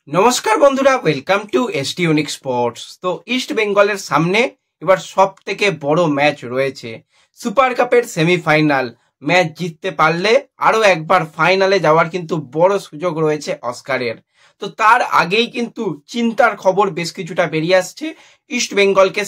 নমস্কার বন্ধুরা, welcome to ST unique sports. তো ইস্ট বেঙ্গলের সামনে এবার সব থেকে বড় ম্যাচ রয়েছে, সুপার কাপের সেমিফাইনাল। ম্যাচ জিততে পারলে আরো একবার ফাইনালে যাওয়ার কিন্তু বড় সুযোগ রয়েছে অস্কারের। তো তার আগেই কিন্তু চিন্তার খবর বেশ কিছুটা বেরিয়ে আসছে ইস্ট বেঙ্গলকে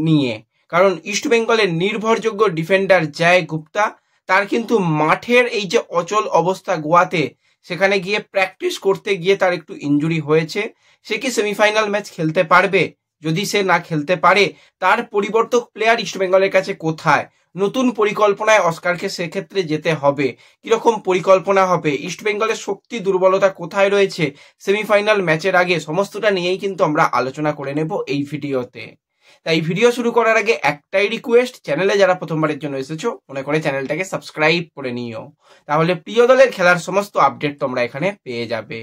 নিয়ে, কারণ ইস্ট বেঙ্গলের নির্ভরযোগ্য ডিফেন্ডার জয় গুপ্তা, তার কিন্তু মাঠের এই যে অচল অবস্থা গোয়াতে, সেখানে গিয়ে প্র্যাকটিস করতে গিয়ে তার একটু ইনজুরি হয়েছে। সে কি সেমিফাইনাল ম্যাচ খেলতে পারবে? যদি সে না খেলতে পারে, তার পরিবর্তক প্লেয়ার ইস্টবেঙ্গলের কাছে কোথায়? নতুন পরিকল্পনায় অস্কারকে সেক্ষেত্রে যেতে হবে। কিরকম পরিকল্পনা হবে, ইস্টবেঙ্গলের শক্তি দুর্বলতা কোথায় রয়েছে সেমিফাইনাল ম্যাচের আগে, সমস্তটা নিয়েই কিন্তু আমরা আলোচনা করে নেব এই ভিডিওতে। তাই ভিডিও শুরু করার আগে একটাই রিকোয়েস্ট, চ্যানেলে যারা প্রথমবারের জন্য এসেছো মনে করে চ্যানেলটাকে সাবস্ক্রাইব করে নিও, তাহলে প্রিয় দলের খেলার সমস্ত আপডেট তোমরা এখানে পেয়ে যাবে।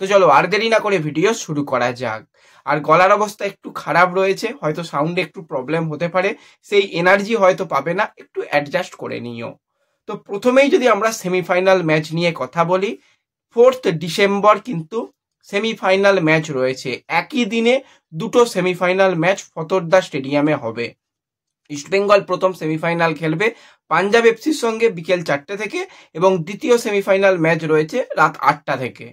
তো চলো আর দেরি না করে ভিডিও শুরু করা যাক। আর গলার অবস্থা একটু খারাপ রয়েছে, হয়তো সাউন্ডে একটু প্রবলেম হতে পারে, সেই এনার্জি হয়তো পাবে না, একটু অ্যাডজাস্ট করে নিও। তো প্রথমেই যদি আমরা সেমিফাইনাল ম্যাচ নিয়ে কথা বলি, 4 ডিসেম্বর কিন্তু সেমিফাইনাল ম্যাচ রয়েছে। একই দিনে দুটো সেমিফাইনাল ম্যাচ ফতোরদা স্টেডিয়ামে হবে। ইস্টবেঙ্গল প্রথম সেমিফাইনাল খেলবে পাঞ্জাব এফসির সঙ্গে বিকেল 4টে থেকে, এবং দ্বিতীয় সেমিফাইনাল ম্যাচ রয়েছে রাত 8টা থেকে।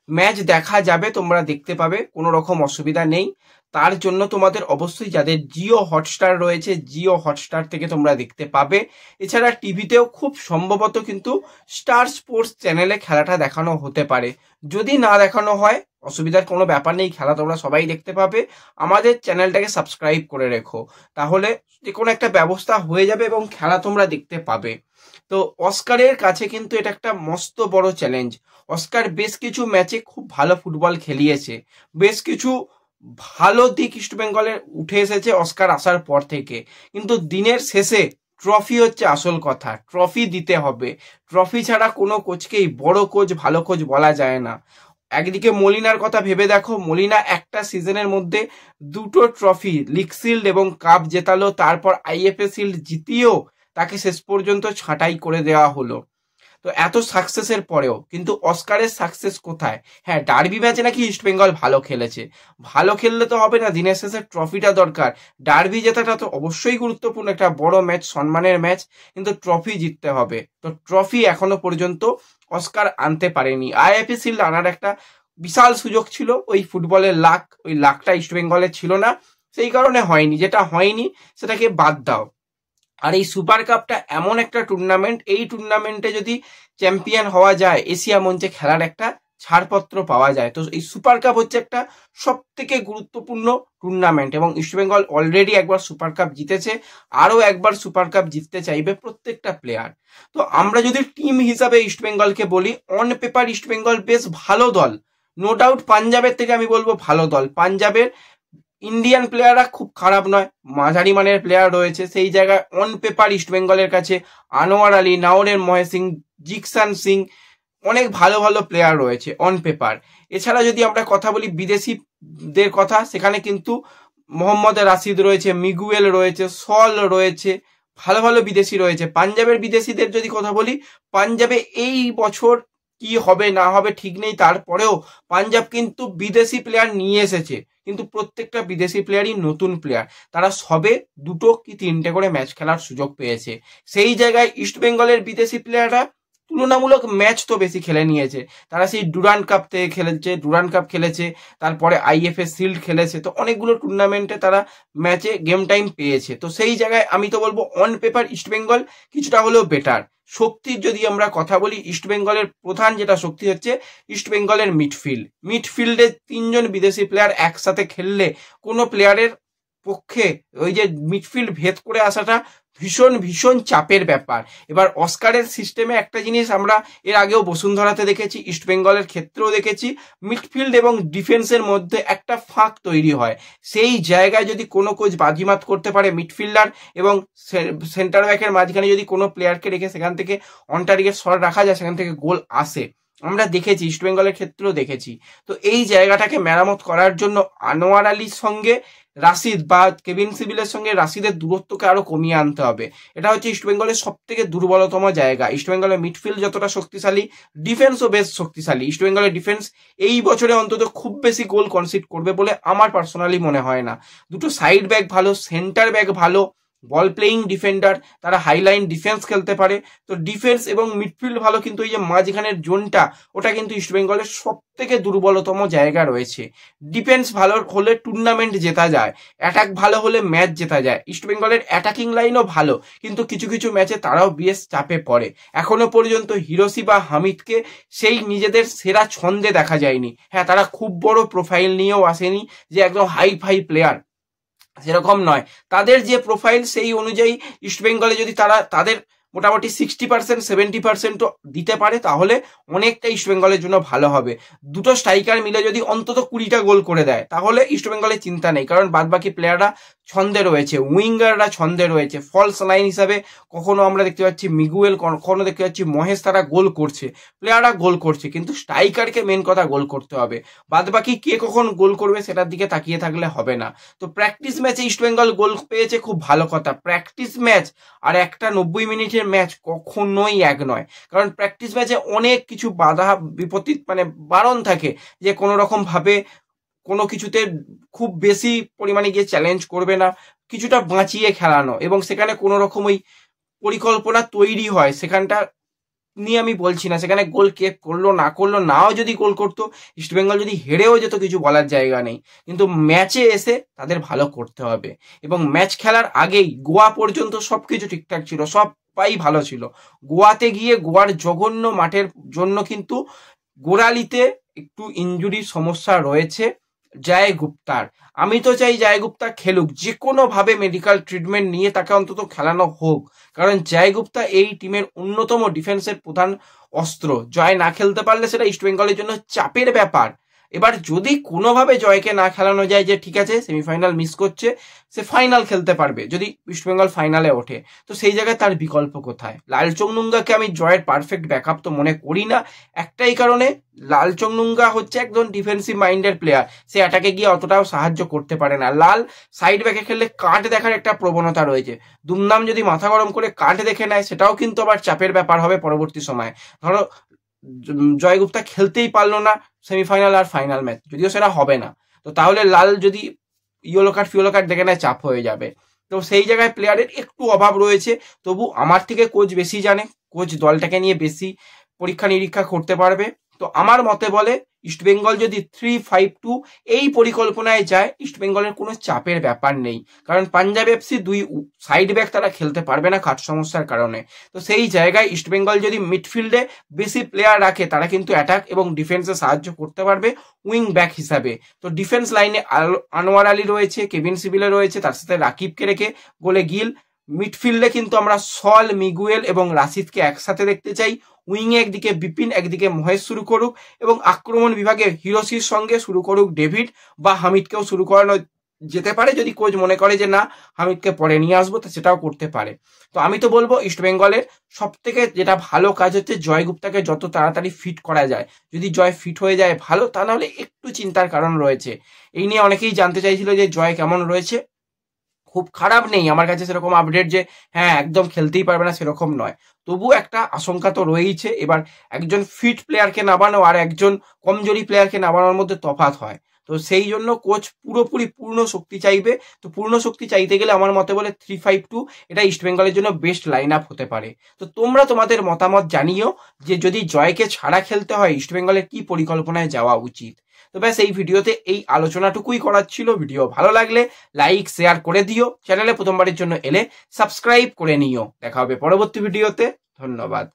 ম্যাচ দেখা যাবে, তোমরা দেখতে পাবে, কোনো রকম অসুবিধা নেই। তার জন্য তোমাদের অবশ্যই যাদের জিও হটস্টার রয়েছে, জিও হটস্টার থেকে তোমরা দেখতে পাবে। এছাড়া টিভিতেও খুব সম্ভবত কিন্তু স্টার স্পোর্টস চ্যানেলে খেলাটা দেখানো হতে পারে। যদি না দেখানো হয়, অসুবিধার কোনো ব্যাপার নেই, খেলা তোমরা সবাই দেখতে পাবে। আমাদের চ্যানেলটাকে সাবস্ক্রাইব করে রেখো, তাহলে যে কোনো একটা ব্যবস্থা হয়ে যাবে এবং খেলা তোমরা দেখতে পাবে। তো অস্কারের কাছে কিন্তু এটা একটা মস্ত বড় চ্যালেঞ্জ। অস্কার বেশ কিছু ম্যাচে খুব ভালো ফুটবল খেলিয়েছে, বেশ কিছু ভালো দিক ইস্টবেঙ্গলের উঠে এসেছে অস্কার আসার পর থেকে, কিন্তু দিনের শেষে ট্রফি হচ্ছে আসল কথা। ট্রফি দিতে হবে, ট্রফি ছাড়া কোনো কোচকেই বড় কোচ ভালো কোচ বলা যায় না। একদিকে মলিনার কথা ভেবে দেখো, মলিনা একটা সিজনের মধ্যে দুটো ট্রফি, লিগ শিল্ড এবং কাপ জেতালো, তারপর আইএফএ শিল্ড জিতিয়েও তাকে শেষ পর্যন্ত ছাঁটাই করে দেওয়া হলো। তো এত সাকসেসের পরেও কিন্তু অস্কারের সাকসেস কোথায়? হ্যাঁ, ডার্বি ম্যাচে নাকি ইস্টবেঙ্গল ভালো খেলেছে, ভালো খেললে তো হবে না, দিনের শেষে ট্রফিটা দরকার। ডার্বি জেতাটা তো অবশ্যই গুরুত্বপূর্ণ, একটা বড় ম্যাচ, সম্মানের ম্যাচ, কিন্তু ট্রফি জিততে হবে। তো ট্রফি এখনো পর্যন্ত অস্কার আনতে পারেনি। আইএফএ শিল্ড আনার একটা বিশাল সুযোগ ছিল, ওই ফুটবলের লাক, ওই লাকটা ইস্টবেঙ্গলের ছিল না, সেই কারণে হয়নি। যেটা হয়নি সেটাকে বাদ দাও। আর এই সুপার কাপটা এমন একটা টুর্নামেন্ট, এই টুর্নামেন্টে যদি চ্যাম্পিয়ন হওয়া যায়, এশিয়া মঞ্চে খেলার একটা ছাড়পত্র পাওয়া যায়। তো এই সুপার কাপ হচ্ছে একটা সব থেকে গুরুত্বপূর্ণ টুর্নামেন্ট, এবং ইস্টবেঙ্গল অলরেডি একবার সুপার কাপ জিতেছে, আরও একবার সুপার কাপ জিততে চাইবে প্রত্যেকটা প্লেয়ার। তো আমরা যদি টিম হিসাবে ইস্টবেঙ্গলকে বলি, অন পেপার ইস্টবেঙ্গল বেশ ভালো দল, নো ডাউট। পাঞ্জাবের থেকে আমি বলবো ভালো দল। পাঞ্জাবের ইন্ডিয়ান প্লেয়াররা খুব খারাপ নয়, মাঝারি মানের প্লেয়ার রয়েছে। সেই জায়গায় অন পেপার ইস্টবেঙ্গলের কাছে আনোয়ার আলী, নাওরের মহেশ সিং, জিকসান সিং, অনেক ভালো ভালো প্লেয়ার রয়েছে অন পেপার। এছাড়া যদি আমরা কথা বলি বিদেশিদের কথা, সেখানে কিন্তু মোহাম্মদ রাশিদ রয়েছে, মিগুয়েল রয়েছে, সল রয়েছে, ভালো ভালো বিদেশি রয়েছে। পাঞ্জাবের বিদেশিদের যদি কথা বলি, পাঞ্জাবে এই বছর কি হবে না হবে ঠিক নেই, তারপরেও পাঞ্জাব কিন্তু বিদেশি প্লেয়ার নিয়ে এসেছে, কিন্তু প্রত্যেকটা বিদেশি প্লেয়ারই নতুন প্লেয়ার। তারা সবে 2 কি 3টে করে ম্যাচ খেলার সুযোগ পেয়েছে। সেই জায়গায় ইস্টবেঙ্গলের বিদেশি প্লেয়াররা তুলনামূলক ম্যাচ তো বেশি খেলে নিয়েছে। তারা সেই ডুরান্ড কাপ থেকে খেলেছে, ডুরান্ড কাপ খেলেছে, তারপরে আইএফএ শিল্ড খেলেছে, তো অনেকগুলো টুর্নামেন্টে তারা ম্যাচে গেম টাইম পেয়েছে। তো সেই জায়গায় আমি তো বলবো অন পেপার ইস্টবেঙ্গল কিছুটা হলেও বেটার। শক্তির যদি আমরা কথা বলি, ইস্টবেঙ্গলের প্রধান যেটা শক্তি হচ্ছে ইস্টবেঙ্গলের মিডফিল্ডে 3জন বিদেশি প্লেয়ার একসাথে খেললে কোনো প্লেয়ারের পক্ষে ওই যে মিডফিল্ড ভেদ করে আসাটা ভীষণ ভীষণ চাপের ব্যাপার। এবার অস্কারের সিস্টেমে একটা জিনিস আমরা এর আগেও বসুন্ধরাতে দেখেছি, ইস্টবেঙ্গলের ক্ষেত্রেও দেখেছি, মিডফিল্ড এবং ডিফেন্সের মধ্যে একটা ফাঁক তৈরি হয়। সেই জায়গায় যদি কোনো কোচ বাজিমাত করতে পারে, মিডফিল্ডার এবং সেন্টার ব্যাকের মাঝখানে যদি কোনো প্লেয়ারকে রেখে সেখান থেকে অন টার্গেট শট রাখা যায়, সেখান থেকে গোল আসে। আমরা দেখেছি, ইস্টবেঙ্গলের ক্ষেত্রেও দেখেছি। তো এই জায়গাটাকে মেরামত করার জন্য আনোয়ার আলীর সঙ্গে রাশিদ বা কেভিন সিভিলের সঙ্গে রাশিদের দূরত্বকে আরো কমিয়ে আনতে হবে। এটা হচ্ছে ইস্টবেঙ্গলের সব থেকে দুর্বলতম জায়গা। ইস্টবেঙ্গলের মিডফিল্ড যতটা শক্তিশালী, ডিফেন্সও বেশ শক্তিশালী। ইস্টবেঙ্গলের ডিফেন্স এই বছরে অন্তত খুব বেশি গোল কনসিড করবে বলে আমার পার্সোনালি মনে হয় না। দুটো সাইড ব্যাক ভালো, সেন্টার ব্যাক ভালো, বল প্লেয়িং ডিফেন্ডার, তারা হাইলাইন ডিফেন্স খেলতে পারে। তো ডিফেন্স এবং মিডফিল্ড ভালো, কিন্তু এই যে মাঝখানের জোনটা, ওটা কিন্তু ইস্টবেঙ্গলের সব থেকে দুর্বলতম জায়গা রয়েছে। ডিফেন্স ভালো হলে টুর্নামেন্ট জেতা যায়, অ্যাটাক ভালো হলে ম্যাচ জেতা যায়। ইস্টবেঙ্গলের অ্যাটাকিং লাইনও ভালো, কিন্তু কিছু কিছু ম্যাচে তারাও বেশ চাপে পড়ে। এখনো পর্যন্ত হিরোসি বা হামিদকে সেই নিজেদের সেরা ছন্দে দেখা যায়নি। হ্যাঁ, তারা খুব বড় প্রোফাইল নিয়েও আসেনি যে একদম হাই ফাই প্লেয়ার, সেরকম নয়। তাদের যে প্রোফাইল সেই অনুযায়ী ইস্টবেঙ্গলে যদি তারা তাদের মোটামুটি 60% 70% দিতে পারে, তাহলে অনেকটা ইস্টবেঙ্গলের জন্য ভালো হবে। দুটো স্ট্রাইকার মিলে যদি অন্তত 20টা গোল করে দেয়, তাহলে ইস্টবেঙ্গলের চিন্তা নেই, কারণ বাদবাকি প্লেয়াররা ছন্দে রয়েছে, উইঙ্গাররা ছন্দে রয়েছে। ফলস লাইন হিসাবে কখনো আমরা দেখতে পাচ্ছি মিগুয়েল, কখনো দেখতে পাচ্ছি মহেশ, তারা গোল করছে, প্লেয়াররা গোল করছে, কিন্তু স্ট্রাইকারকে মেন কথা গোল করতে হবে। বাদবাকি কে কখন গোল করবে সেটার দিকে তাকিয়ে থাকলে হবে না। তো প্র্যাকটিস ম্যাচে ইস্টবেঙ্গল গোল পেয়েছে, খুব ভালো কথা। প্র্যাকটিস ম্যাচ আর একটা 90 মিনিটের ম্যাচ কখনোই এক নয়, কারণ প্র্যাকটিস ম্যাচে অনেক কিছু বাধা বিপত্তি বারণ থাকে, যে কোনো রকম ভাবে কোনো কিছুতে খুব বেশি পরিমাণে গিয়ে চ্যালেঞ্জ করবে না, কিছুটা বাঁচিয়ে খেলানো, এবং সেখানে কোনো রকম ওই পরিকল্পনা তৈরি হয়, সেখানটা নিয়ে আমি বলছি না। সেখানে গোল কে করলো না করলো, নাও যদি গোল করতো, ইস্টবেঙ্গল যদি হেরেও যেত, কিছু বলার জায়গা নেই, কিন্তু ম্যাচে এসে তাদের ভালো করতে হবে। এবং ম্যাচ খেলার আগেই গোয়া পর্যন্ত সবকিছু ঠিকঠাক ছিল, সবাই ভালো ছিল। গোয়াতে গিয়ে গোয়ার জঘন্য মাঠের জন্য কিন্তু গোড়ালিতে একটু ইনজুরির সমস্যা রয়েছে জয় গুপ্তার। আমি তো চাই জয় গুপ্তা খেলুক, যে কোনো ভাবে মেডিকেল ট্রিটমেন্ট নিয়ে তাকে অন্তত খেলানো হোক, কারণ জয় গুপ্তা এই টিমের অন্যতম ডিফেন্সের প্রধান অস্ত্র। জয় না খেলতে পারলে সেটা ইস্টবেঙ্গলের জন্য চাপের ব্যাপার। এবার যদি কোনোভাবে জয়কে না খেলানো যায়, যে ঠিক আছে সেমিফাইনাল মিস করছে, সে ফাইনাল খেলতে পারবে যদি ইস্টবেঙ্গল ফাইনালে ওঠে, তো সেই জায়গায় তার বিকল্প কোথায়? লালচংনুঙ্গাকে আমি জয়ের পারফেক্ট ব্যাকআপ তো মনে করি না, একটাই কারণে, লালচংনুঙ্গা হচ্ছে একজন ডিফেন্সিভ মাইন্ডের প্লেয়ার, সে অ্যাটাকে গিয়ে অতটাও সাহায্য করতে পারে না। লাল সাইড ব্যাকে খেললে কাট দেখার একটা প্রবণতা রয়েছে, দুমদাম যদি মাথা গরম করে কাট দেখে নেয়, সেটাও কিন্তু আবার চাপের ব্যাপার হবে পরবর্তী সময়। ধরো জয় গুপ্তা খেলতেই পারলো না সেমিফাইনাল আর ফাইনাল ম্যাচ, যদিও সেটা হবে না, তো তাহলে লাল যদি ইয়েলো কার্ড ফিয়েলো কার্ড দেখে নেয়, চাপ হয়ে যাবে। তো সেই জায়গায় প্লেয়ারের একটু অভাব রয়েছে। তবু আমার থেকে কোচ বেশি জানে, কোচ দলটাকে নিয়ে বেশি পরীক্ষা নিরীক্ষা করতে পারবে। তো আমার মতে বলে ইস্টবেঙ্গল যদি 3-5-2 এই পরিকল্পনায় যায়, ইস্টবেঙ্গলের কোনো চাপের ব্যাপার নেই, কারণ পাঞ্জাব এফসি দুই সাইড ব্যাক তারা খেলতে পারবে না কাঠ সমস্যার কারণে। তো সেই জায়গায় ইস্টবেঙ্গল যদি মিডফিল্ডে বেশি প্লেয়ার রাখে, তারা কিন্তু অ্যাটাক এবং ডিফেন্সে সাহায্য করতে পারবে উইং ব্যাক হিসাবে। তো ডিফেন্স লাইনে আনোয়ার আলী রয়েছে, কেভিন সিভিলে রয়েছে, তার সাথে রাকিবকে রেখে গোলে গিল। মিডফিল্ডে কিন্তু আমরা সল, মিগুয়েল এবং রাশিদকে একসাথে দেখতে চাই। উইংয়ে একদিকে বিপিন, একদিকে মহেশ শুরু করুক, এবং আক্রমণ বিভাগে হিরোসির সঙ্গে শুরু করুক ডেভিড, বা হামিদকেও শুরু করানো যেতে পারে, যদি কোচ মনে করে যে না হামিদকে পরে নিয়ে আসবো, তো সেটাও করতে পারে। তো আমি তো বলবো ইস্টবেঙ্গলের সব থেকে যেটা ভালো কাজ হচ্ছে জয় গুপ্তাকে যত তাড়াতাড়ি ফিট করা যায়। যদি জয় ফিট হয়ে যায় ভালো, তা নাহলে একটু চিন্তার কারণ রয়েছে। এই নিয়ে অনেকেই জানতে চাইছিল যে জয় কেমন রয়েছে। খুব খারাপ নেই আমার কাছে সেরকম আপডেট যে হ্যাঁ একদম খেলতেই পারবে না, সেরকম নয়। তবু একটা আশঙ্কা তো রয়েইছে। এবার একজন ফিট প্লেয়ারকে নামানো আর একজন কমজোরি প্লেয়ারকে নামানোর মধ্যে তফাৎ হয়, তো সেই জন্য কোচ পুরোপুরি পূর্ণ শক্তি চাইবে। তো পূর্ণ শক্তি চাইতে গেলে আমার মতে বলে 3-5-2 এটা ইস্টবেঙ্গলের জন্য বেস্ট লাইন আপ হতে পারে। তো তোমরা তোমাদের মতামত জানিও যে যদি জয়কে ছাড়া খেলতে হয়, ইস্টবেঙ্গলের কি পরিকল্পনায় যাওয়া উচিত। তো ব্যাস এই ভিডিওতে এই আলোচনাটুকুই করার ছিল। ভিডিও ভালো লাগলে লাইক শেয়ার করে দিও, চ্যানেলে প্রথমবারের জন্য এলে সাবস্ক্রাইব করে নিও। দেখা হবে পরবর্তী ভিডিওতে। ধন্যবাদ।